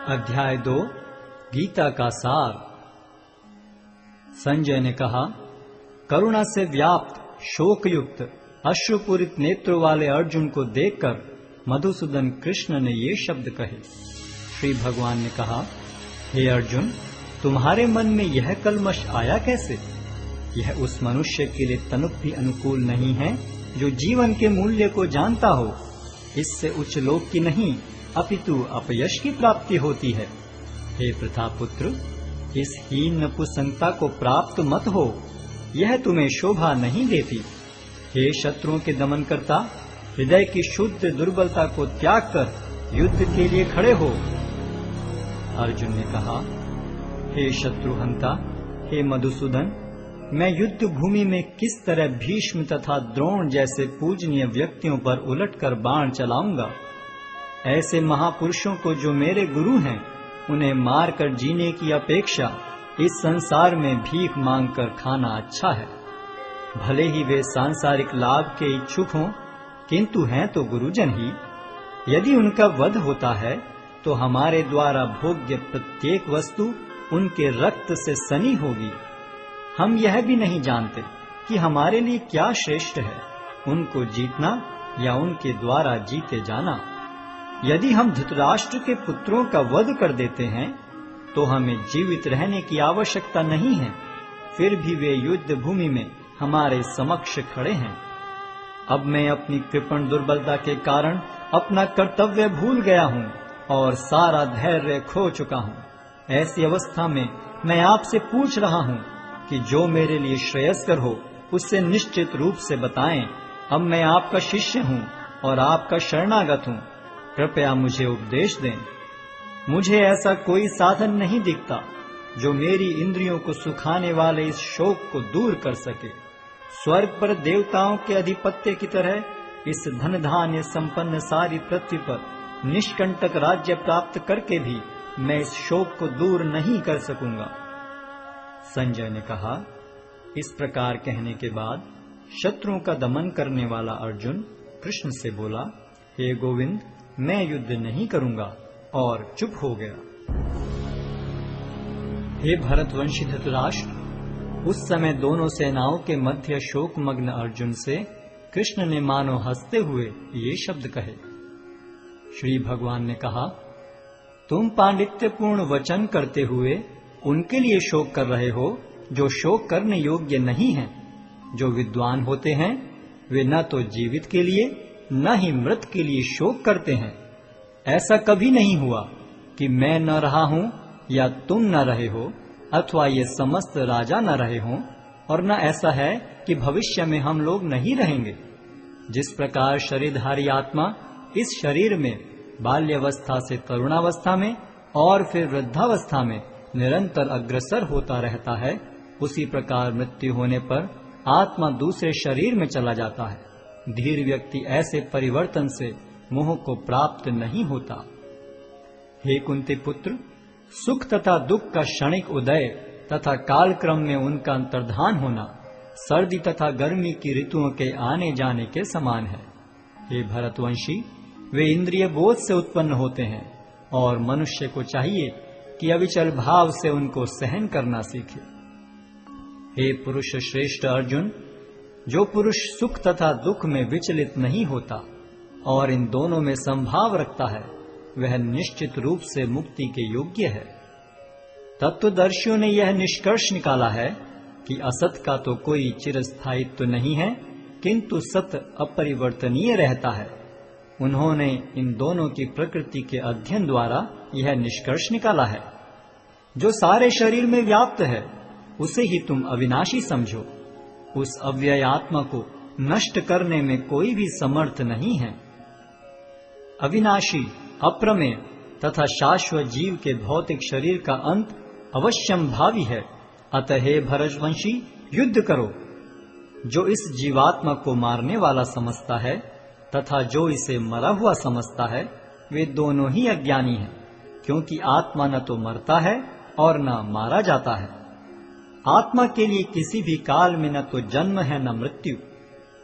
अध्याय 2 गीता का सार। संजय ने कहा, करुणा से व्याप्त शोकयुक्त अश्रुपूरित नेत्रों वाले अर्जुन को देखकर मधुसूदन कृष्ण ने ये शब्द कहे। श्री भगवान ने कहा, हे अर्जुन, तुम्हारे मन में यह कलमश आया कैसे? यह उस मनुष्य के लिए तनिक भी अनुकूल नहीं है जो जीवन के मूल्य को जानता हो। इससे उच्च लोक की नहीं अपितु अपयश की प्राप्ति होती है। हे प्रतापुत्र, इस हीन नपुंसकता को प्राप्त मत हो, यह तुम्हें शोभा नहीं देती। हे शत्रुओं के दमन करता, हृदय की शुद्ध दुर्बलता को त्याग कर युद्ध के लिए खड़े हो। अर्जुन ने कहा, हे शत्रुहंता, हे मधुसूदन, मैं युद्ध भूमि में किस तरह भीष्म तथा द्रोण जैसे पूजनीय व्यक्तियों पर उलटकर बाण चलाऊंगा। ऐसे महापुरुषों को जो मेरे गुरु हैं, उन्हें मारकर जीने की अपेक्षा इस संसार में भीख मांगकर खाना अच्छा है। भले ही वे सांसारिक लाभ के इच्छुक हों, किंतु हैं तो गुरुजन ही। यदि उनका वध होता है तो हमारे द्वारा भोग्य प्रत्येक वस्तु उनके रक्त से सनी होगी। हम यह भी नहीं जानते कि हमारे लिए क्या श्रेष्ठ है, उनको जीतना या उनके द्वारा जीते जाना। यदि हम धृतराष्ट्र के पुत्रों का वध कर देते हैं तो हमें जीवित रहने की आवश्यकता नहीं है, फिर भी वे युद्ध भूमि में हमारे समक्ष खड़े हैं। अब मैं अपनी कृपण दुर्बलता के कारण अपना कर्तव्य भूल गया हूँ और सारा धैर्य खो चुका हूँ। ऐसी अवस्था में मैं आपसे पूछ रहा हूँ कि जो मेरे लिए श्रेयस्कर हो उससे निश्चित रूप से बताएं। अब मैं आपका शिष्य हूँ और आपका शरणागत हूँ, कृपया मुझे उपदेश दें। मुझे ऐसा कोई साधन नहीं दिखता जो मेरी इंद्रियों को सुखाने वाले इस शोक को दूर कर सके। स्वर्ग पर देवताओं के अधिपत्य की तरह इस धन धान्य संपन्न सारी पृथ्वी पर निष्कंटक राज्य प्राप्त करके भी मैं इस शोक को दूर नहीं कर सकूंगा। संजय ने कहा, इस प्रकार कहने के बाद शत्रुओं का दमन करने वाला अर्जुन कृष्ण से बोला, हे गोविंद, मैं युद्ध नहीं करूंगा, और चुप हो गया। हे भरतवंशी धृतराष्ट्र, उस समय दोनों सेनाओं के मध्य शोकमग्न अर्जुन से कृष्ण ने मानो हंसते हुए ये शब्द कहे। श्री भगवान ने कहा, तुम पांडित्यपूर्ण वचन करते हुए उनके लिए शोक कर रहे हो जो शोक करने योग्य नहीं हैं। जो विद्वान होते हैं वे न तो जीवित के लिए न ही मृत के लिए शोक करते हैं। ऐसा कभी नहीं हुआ कि मैं न रहा हूं या तुम न रहे हो, अथवा ये समस्त राजा न रहे हों, और न ऐसा है कि भविष्य में हम लोग नहीं रहेंगे। जिस प्रकार शरीरधारी आत्मा इस शरीर में बाल्यावस्था से तरुणावस्था में और फिर वृद्धावस्था में निरंतर अग्रसर होता रहता है, उसी प्रकार मृत्यु होने पर आत्मा दूसरे शरीर में चला जाता है। धीर व्यक्ति ऐसे परिवर्तन से मोह को प्राप्त नहीं होता। हे कुंती पुत्र, सुख तथा दुख का क्षणिक उदय तथा कालक्रम में उनका अंतर्धान होना सर्दी तथा गर्मी की ऋतुओं के आने जाने के समान है। हे भरतवंशी, वे इंद्रिय बोध से उत्पन्न होते हैं और मनुष्य को चाहिए कि अविचल भाव से उनको सहन करना सीखे। हे पुरुष श्रेष्ठ अर्जुन, जो पुरुष सुख तथा दुख में विचलित नहीं होता और इन दोनों में संभाव रखता है, वह निश्चित रूप से मुक्ति के योग्य है। तत्वदर्शियों ने यह निष्कर्ष निकाला है कि असत का तो कोई चिरस्थायित्व नहीं है, किंतु सत अपरिवर्तनीय रहता है। उन्होंने इन दोनों की प्रकृति के अध्ययन द्वारा यह निष्कर्ष निकाला है। जो सारे शरीर में व्याप्त है उसे ही तुम अविनाशी समझो। उस अव्यय आत्मा को नष्ट करने में कोई भी समर्थ नहीं है। अविनाशी, अप्रमेय तथा शाश्वत जीव के भौतिक शरीर का अंत अवश्यम भावी है। अतः हे भरतवंशी, युद्ध करो। जो इस जीवात्मा को मारने वाला समझता है तथा जो इसे मरा हुआ समझता है, वे दोनों ही अज्ञानी हैं, क्योंकि आत्मा न तो मरता है और न मारा जाता है। आत्मा के लिए किसी भी काल में न तो जन्म है न मृत्यु।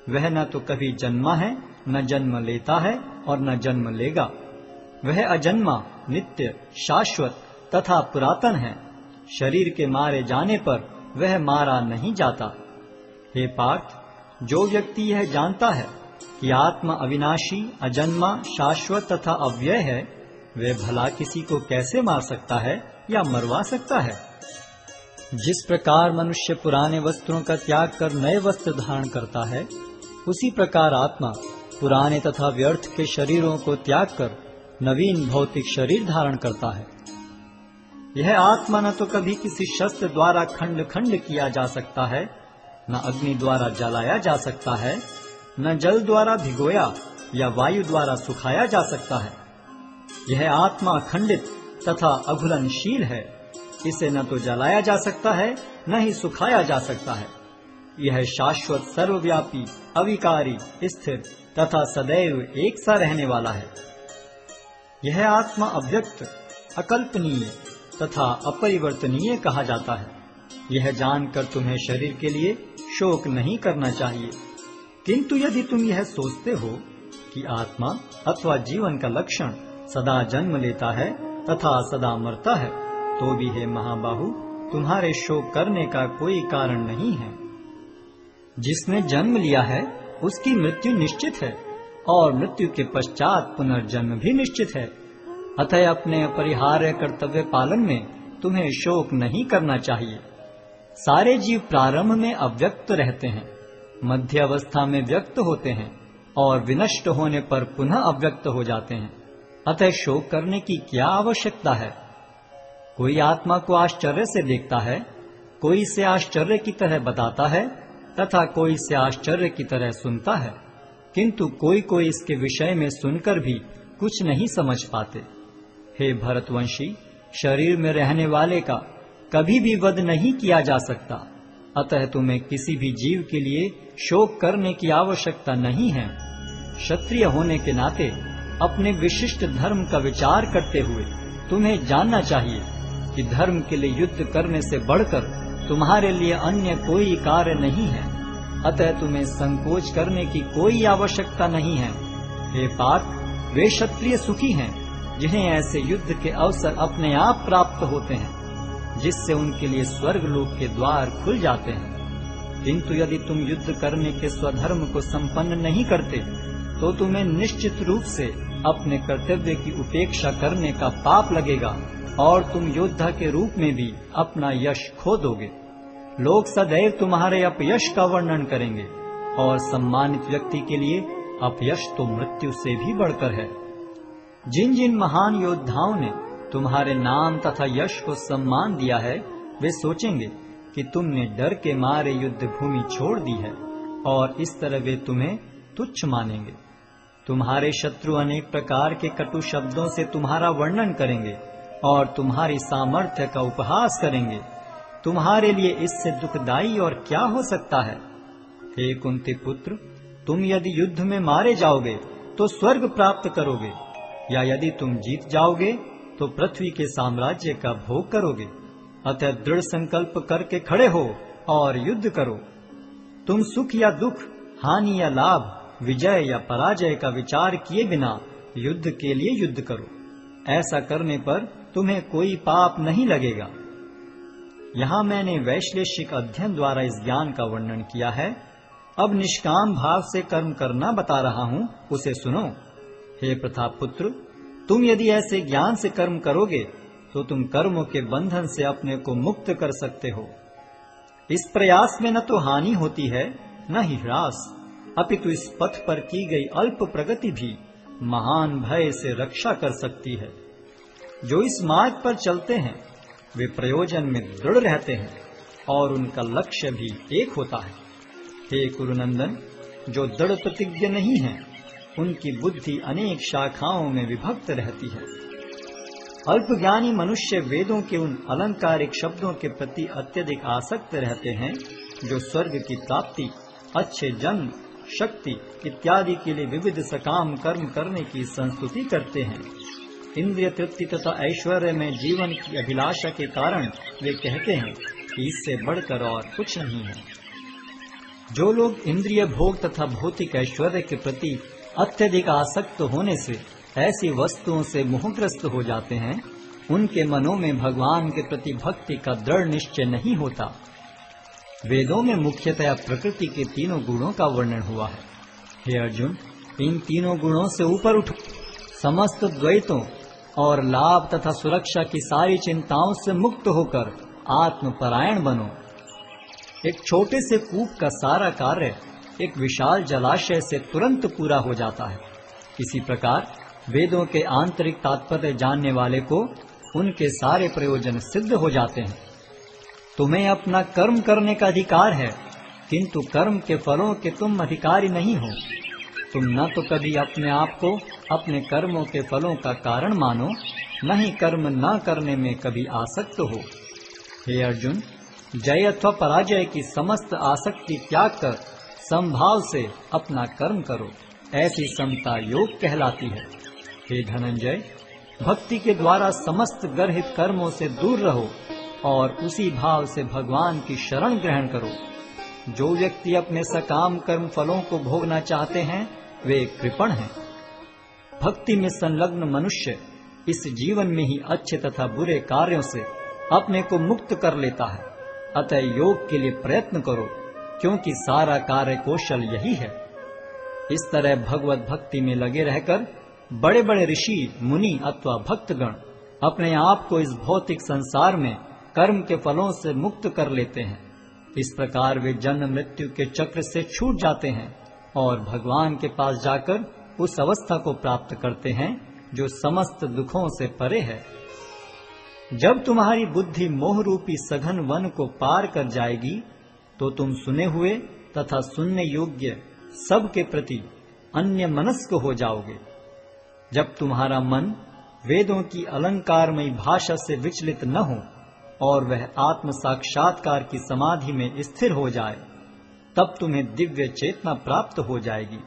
वह न तो कभी जन्मा है, न जन्म लेता है और न जन्म लेगा। वह अजन्मा, नित्य, शाश्वत तथा पुरातन है। शरीर के मारे जाने पर वह मारा नहीं जाता। हे पार्थ, जो व्यक्ति यह जानता है कि आत्मा अविनाशी, अजन्मा, शाश्वत तथा अव्यय है, वह भला किसी को कैसे मार सकता है या मरवा सकता है। जिस प्रकार मनुष्य पुराने वस्त्रों का त्याग कर नए वस्त्र धारण करता है, उसी प्रकार आत्मा पुराने तथा व्यर्थ के शरीरों को त्याग कर नवीन भौतिक शरीर धारण करता है। यह आत्मा न तो कभी किसी शस्त्र द्वारा खंड खंड किया जा सकता है, न अग्नि द्वारा जलाया जा सकता है, न जल द्वारा भिगोया या वायु द्वारा सुखाया जा सकता है। यह आत्मा अखंडित तथा अघुलनशील है। इसे न तो जलाया जा सकता है, न ही सुखाया जा सकता है। यह शाश्वत, सर्वव्यापी, अविकारी, स्थिर तथा सदैव एक सा रहने वाला है। यह आत्मा अव्यक्त, अकल्पनीय तथा अपरिवर्तनीय कहा जाता है। यह जानकर तुम्हें शरीर के लिए शोक नहीं करना चाहिए। किंतु यदि तुम यह सोचते हो कि आत्मा अथवा जीवन का लक्षण सदा जन्म लेता है तथा सदा मरता है, तो भी हे महाबाहु, तुम्हारे शोक करने का कोई कारण नहीं है। जिसने जन्म लिया है उसकी मृत्यु निश्चित है, और मृत्यु के पश्चात पुनर्जन्म भी निश्चित है। अतः अपने अपरिहार्य कर्तव्य पालन में तुम्हें शोक नहीं करना चाहिए। सारे जीव प्रारंभ में अव्यक्त रहते हैं, मध्य अवस्था में व्यक्त होते हैं और विनष्ट होने पर पुनः अव्यक्त हो जाते हैं। अतः शोक करने की क्या आवश्यकता है। कोई आत्मा को आश्चर्य से देखता है, कोई इसे आश्चर्य की तरह बताता है तथा कोई इसे आश्चर्य की तरह सुनता है, किंतु कोई कोई इसके विषय में सुनकर भी कुछ नहीं समझ पाते। हे भरतवंशी, शरीर में रहने वाले का कभी भी वध नहीं किया जा सकता, अतः तुम्हें किसी भी जीव के लिए शोक करने की आवश्यकता नहीं है। क्षत्रिय होने के नाते अपने विशिष्ट धर्म का विचार करते हुए तुम्हें जानना चाहिए कि धर्म के लिए युद्ध करने से बढ़कर तुम्हारे लिए अन्य कोई कार्य नहीं है। अतः तुम्हें संकोच करने की कोई आवश्यकता नहीं है। हे पार्थ, वे क्षत्रिय सुखी हैं जिन्हें ऐसे युद्ध के अवसर अपने आप प्राप्त होते हैं, जिससे उनके लिए स्वर्ग लोक के द्वार खुल जाते हैं। किंतु यदि तुम युद्ध करने के स्वधर्म को संपन्न नहीं करते, तो तुम्हें निश्चित रूप से अपने कर्तव्य की उपेक्षा करने का पाप लगेगा और तुम योद्धा के रूप में भी अपना यश खो दोगे। लोग सदैव तुम्हारे अपयश का वर्णन करेंगे, और सम्मानित व्यक्ति के लिए अपयश तो मृत्यु से भी बढ़कर है। जिन जिन महान योद्धाओं ने तुम्हारे नाम तथा यश को सम्मान दिया है, वे सोचेंगे कि तुमने डर के मारे युद्ध भूमि छोड़ दी है, और इस तरह वे तुम्हें तुच्छ मानेंगे। तुम्हारे शत्रु अनेक प्रकार के कटु शब्दों से तुम्हारा वर्णन करेंगे और तुम्हारी सामर्थ्य का उपहास करेंगे। तुम्हारे लिए इससे दुखदाई और क्या हो सकता है। हे कुंती पुत्र, तुम यदि युद्ध में मारे जाओगे तो स्वर्ग प्राप्त करोगे, या यदि तुम जीत जाओगे तो पृथ्वी के साम्राज्य का भोग करोगे। अतः दृढ़ संकल्प करके खड़े हो और युद्ध करो। तुम सुख या दुख, हानि या लाभ, विजय या पराजय का विचार किए बिना युद्ध के लिए युद्ध करो। ऐसा करने पर तुम्हें कोई पाप नहीं लगेगा। यहाँ मैंने वैश्लेषिक अध्ययन द्वारा इस ज्ञान का वर्णन किया है। अब निष्काम भाव से कर्म करना बता रहा हूँ, उसे सुनो। हे प्रतापपुत्र, तुम यदि ऐसे ज्ञान से कर्म करोगे तो तुम कर्मों के बंधन से अपने को मुक्त कर सकते हो। इस प्रयास में न तो हानि होती है न ही ह्रास, अपितु इस पथ पर की गई अल्प प्रगति भी महान भय से रक्षा कर सकती है। जो इस मार्ग पर चलते हैं वे प्रयोजन में दृढ़ रहते हैं और उनका लक्ष्य भी एक होता है। हे कुरुनंदन, जो दृढ़ प्रतिज्ञ नहीं है उनकी बुद्धि अनेक शाखाओं में विभक्त रहती है। अल्पज्ञानी मनुष्य वेदों के उन अलंकारिक शब्दों के प्रति अत्यधिक आसक्त रहते हैं जो स्वर्ग की प्राप्ति, अच्छे जन्म, शक्ति इत्यादि के लिए विविध सकाम कर्म करने की संस्तुति करते हैं। इंद्रिय तृप्ति तथा ऐश्वर्य में जीवन की अभिलाषा के कारण वे कहते हैं कि इससे बढ़कर और कुछ नहीं है। जो लोग इंद्रिय भोग तथा भौतिक ऐश्वर्य के प्रति अत्यधिक आसक्त होने से ऐसी वस्तुओं से मोहग्रस्त हो जाते हैं, उनके मनों में भगवान के प्रति भक्ति का दृढ़ निश्चय नहीं होता। वेदों में मुख्यतया प्रकृति के तीनों गुणों का वर्णन हुआ है। हे अर्जुन, इन तीनों गुणों से ऊपर उठो, समस्त द्वैतों और लाभ तथा सुरक्षा की सारी चिंताओं से मुक्त होकर आत्मपरायण बनो। एक छोटे से कूप का सारा कार्य एक विशाल जलाशय से तुरंत पूरा हो जाता है। इसी प्रकार वेदों के आंतरिक तात्पर्य जानने वाले को उनके सारे प्रयोजन सिद्ध हो जाते हैं। तुम्हें अपना कर्म करने का अधिकार है, किंतु कर्म के फलों के तुम अधिकारी नहीं हो। तुम न तो कभी अपने आप को अपने कर्मों के फलों का कारण मानो, न ही कर्म न करने में कभी आसक्त हो। हे अर्जुन, जय अथवा पराजय की समस्त आसक्ति त्याग कर समभाव से अपना कर्म करो। ऐसी समता योग कहलाती है। हे धनंजय, भक्ति के द्वारा समस्त गर्हित कर्मों से दूर रहो और उसी भाव से भगवान की शरण ग्रहण करो। जो व्यक्ति अपने सकाम कर्म फलों को भोगना चाहते हैं, वे कृपण हैं। भक्ति में संलग्न मनुष्य इस जीवन में ही अच्छे तथा बुरे कार्यों से अपने को मुक्त कर लेता है। अतः योग के लिए प्रयत्न करो, क्योंकि सारा कार्य कौशल यही है। इस तरह भगवत भक्ति में लगे रहकर बड़े बड़े ऋषि, मुनि अथवा भक्तगण अपने आप को इस भौतिक संसार में कर्म के फलों से मुक्त कर लेते हैं। इस प्रकार वे जन्म मृत्यु के चक्र से छूट जाते हैं और भगवान के पास जाकर उस अवस्था को प्राप्त करते हैं जो समस्त दुखों से परे है। जब तुम्हारी बुद्धि मोह रूपी सघन वन को पार कर जाएगी, तो तुम सुने हुए तथा सुनने योग्य सब के प्रति अन्य मनस्क हो जाओगे। जब तुम्हारा मन वेदों की अलंकारमयी भाषा से विचलित न हो और वह आत्म साक्षात्कार की समाधि में स्थिर हो जाए, तब तुम्हें दिव्य चेतना प्राप्त हो जाएगी।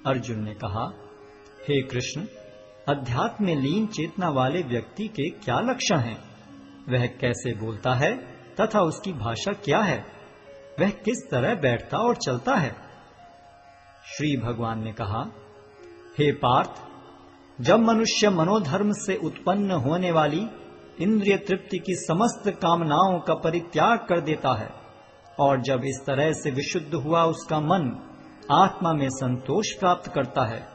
अर्जुन ने कहा, हे कृष्ण, अध्यात्म में लीन चेतना वाले व्यक्ति के क्या लक्षण हैं? वह कैसे बोलता है तथा उसकी भाषा क्या है? वह किस तरह बैठता और चलता है? श्री भगवान ने कहा, हे पार्थ, जब मनुष्य मनोधर्म से उत्पन्न होने वाली इंद्रिय तृप्ति की समस्त कामनाओं का परित्याग कर देता है और जब इस तरह से विशुद्ध हुआ उसका मन आत्मा में संतोष प्राप्त करता है,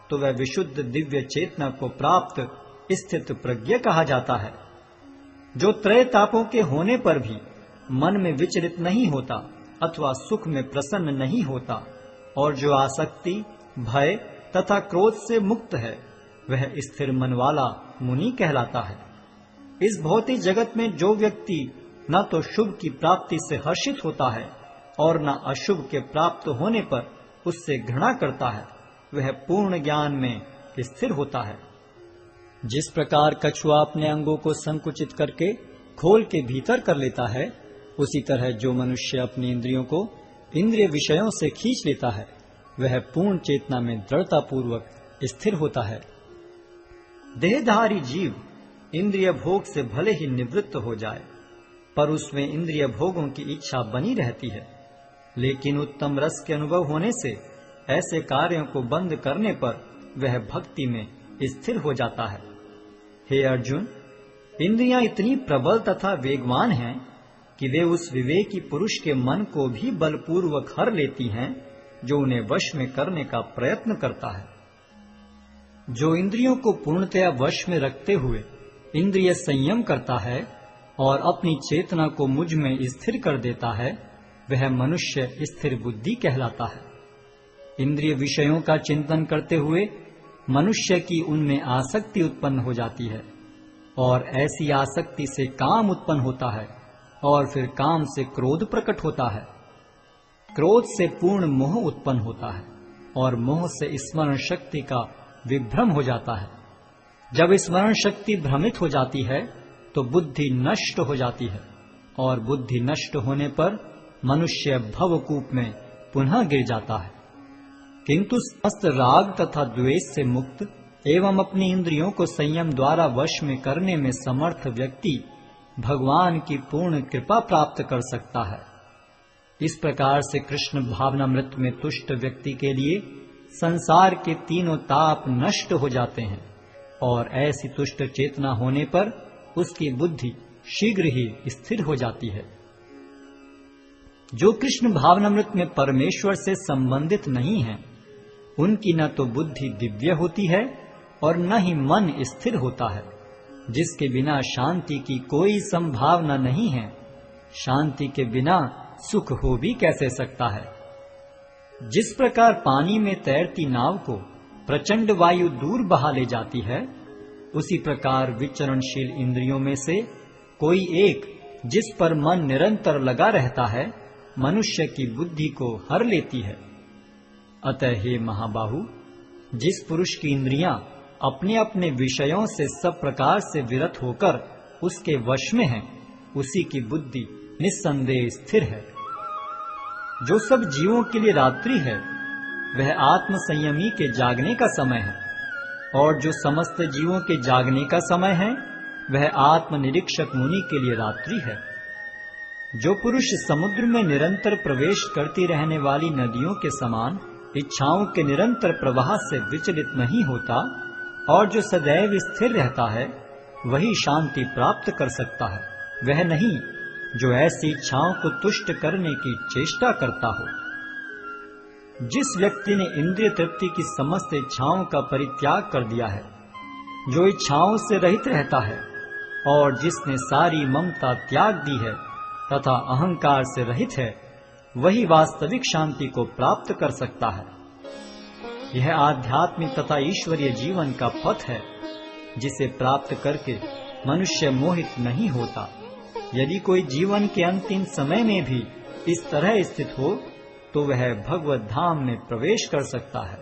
तो वह विशुद्ध दिव्य चेतना को प्राप्त स्थित प्रज्ञ कहा जाता है, जो त्रय तापों के होने पर भी मन में विचलित नहीं होता अथवा सुख में प्रसन्न नहीं होता और जो आसक्ति, भय तथा क्रोध से मुक्त है, वह स्थिर मन वाला मुनि कहलाता है। इस भौतिक जगत में जो व्यक्ति न तो शुभ की प्राप्ति से हर्षित होता है और न अशुभ के प्राप्त होने पर उससे घृणा करता है, वह पूर्ण ज्ञान में स्थिर होता है। जिस प्रकार कछुआ अपने अंगों को संकुचित करके खोल के भीतर कर लेता है, उसी तरह जो मनुष्य अपनी इंद्रियों को इंद्रिय विषयों से खींच लेता है, वह पूर्ण चेतना में दृढ़ता पूर्वक स्थिर होता है। देहधारी जीव इंद्रिय भोग से भले ही निवृत्त हो जाए, पर उसमें इंद्रिय भोगों की इच्छा बनी रहती है। लेकिन उत्तम रस के अनुभव होने से ऐसे कार्यों को बंद करने पर वह भक्ति में स्थिर हो जाता है। हे अर्जुन, इंद्रियां इतनी प्रबल तथा वेगवान हैं कि वे उस विवेकी पुरुष के मन को भी बलपूर्वक हर लेती हैं, जो उन्हें वश में करने का प्रयत्न करता है। जो इंद्रियों को पूर्णतया वश में रखते हुए इंद्रिय संयम करता है और अपनी चेतना को मुझ में स्थिर कर देता है, वह मनुष्य स्थिर बुद्धि कहलाता है। इंद्रिय विषयों का चिंतन करते हुए मनुष्य की उनमें आसक्ति उत्पन्न हो जाती है और ऐसी आसक्ति से काम उत्पन्न होता है और फिर काम से क्रोध प्रकट होता है। क्रोध से पूर्ण मोह उत्पन्न होता है और मोह से स्मरण शक्ति का विभ्रम हो जाता है। जब स्मरण शक्ति भ्रमित हो जाती है तो बुद्धि नष्ट हो जाती है और बुद्धि नष्ट होने पर मनुष्य भवकूप में पुनः गिर जाता है। किंतु समस्त राग तथा द्वेष से मुक्त एवं अपनी इंद्रियों को संयम द्वारा वश में करने में समर्थ व्यक्ति भगवान की पूर्ण कृपा प्राप्त कर सकता है। इस प्रकार से कृष्ण भावनामृत में तुष्ट व्यक्ति के लिए संसार के तीनों ताप नष्ट हो जाते हैं और ऐसी तुष्ट चेतना होने पर उसकी बुद्धि शीघ्र ही स्थिर हो जाती है। जो कृष्ण भावनामृत में परमेश्वर से संबंधित नहीं है, उनकी न तो बुद्धि दिव्य होती है और न ही मन स्थिर होता है। जिसके बिना शांति की कोई संभावना नहीं है, शांति के बिना सुख हो भी कैसे सकता है। जिस प्रकार पानी में तैरती नाव को प्रचंड वायु दूर बहा ले जाती है, उसी प्रकार विचरणशील इंद्रियों में से कोई एक जिस पर मन निरंतर लगा रहता है, मनुष्य की बुद्धि को हर लेती है। अतः हे महाबाहु, जिस पुरुष की इंद्रियां अपने अपने विषयों से सब प्रकार से विरत होकर उसके वश में है, उसी की बुद्धि निस्संदेह स्थिर है। जो सब जीवों के लिए रात्रि है, वह आत्म संयमी के जागने का समय है, और जो समस्त जीवों के जागने का समय है, वह आत्म निरीक्षक मुनि के लिए रात्रि है। जो पुरुष समुद्र में निरंतर प्रवेश करती रहने वाली नदियों के समान इच्छाओं के निरंतर प्रवाह से विचलित नहीं होता और जो सदैव स्थिर रहता है, वही शांति प्राप्त कर सकता है, वह नहीं जो ऐसी इच्छाओं को तुष्ट करने की चेष्टा करता हो। जिस व्यक्ति ने इंद्रिय तृप्ति की समस्त इच्छाओं का परित्याग कर दिया है, जो इच्छाओं से रहित रहता है और जिसने सारी ममता त्याग दी है तथा अहंकार से रहित है, वही वास्तविक शांति को प्राप्त कर सकता है। यह आध्यात्मिक तथा ईश्वरीय जीवन का पथ है, जिसे प्राप्त करके मनुष्य मोहित नहीं होता। यदि कोई जीवन के अंतिम समय में भी इस तरह स्थित हो, तो वह भगवत धाम में प्रवेश कर सकता है।